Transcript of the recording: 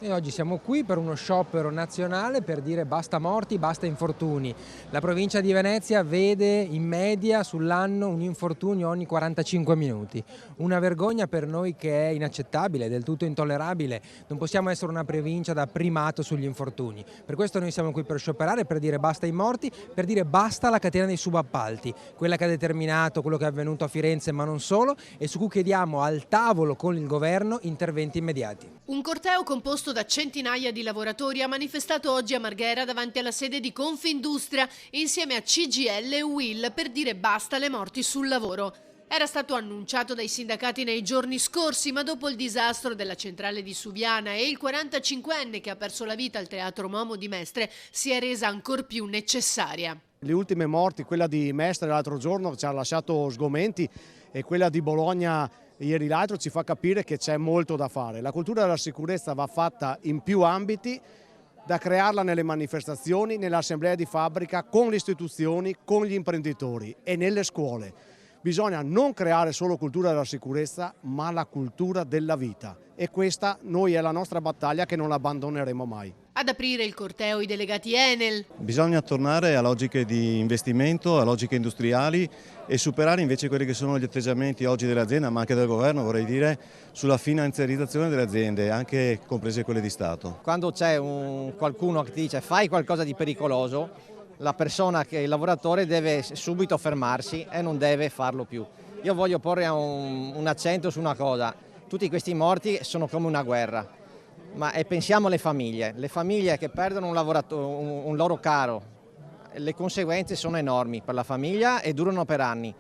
E oggi siamo qui per uno sciopero nazionale per dire basta morti, basta infortuni. La provincia di Venezia vede in media sull'anno un infortunio ogni 45 minuti. Una vergogna per noi che è inaccettabile, del tutto intollerabile. Non possiamo essere una provincia da primato sugli infortuni. Per questo noi siamo qui per scioperare, per dire basta ai morti, per dire basta alla catena dei subappalti, quella che ha determinato quello che è avvenuto a Firenze ma non solo, e su cui chiediamo al tavolo con il governo interventi immediati. Un corteo composto da centinaia di lavoratori ha manifestato oggi a Marghera davanti alla sede di Confindustria insieme a CGIL e UIL per dire basta alle morti sul lavoro. Era stato annunciato dai sindacati nei giorni scorsi, ma dopo il disastro della centrale di Suviana e il 45enne che ha perso la vita al Teatro Momo di Mestre, si è resa ancor più necessaria. Le ultime morti, quella di Mestre l'altro giorno ci ha lasciato sgomenti e quella di Bologna ieri l'altro ci fa capire che c'è molto da fare. La cultura della sicurezza va fatta in più ambiti, da crearla nelle manifestazioni, nell'assemblea di fabbrica, con le istituzioni, con gli imprenditori e nelle scuole. Bisogna non creare solo cultura della sicurezza, ma la cultura della vita. E questa noi è la nostra battaglia che non abbandoneremo mai. Ad aprire il corteo i delegati Enel. Bisogna tornare a logiche di investimento, a logiche industriali e superare invece quelli che sono gli atteggiamenti oggi dell'azienda, ma anche del governo, vorrei dire, sulla finanziarizzazione delle aziende, anche comprese quelle di Stato. Quando c'è qualcuno che ti dice fai qualcosa di pericoloso, la persona, il lavoratore deve subito fermarsi e non deve farlo più. Io voglio porre un accento su una cosa: tutti questi morti sono come una guerra, e pensiamo alle famiglie che perdono un loro caro, le conseguenze sono enormi per la famiglia e durano per anni.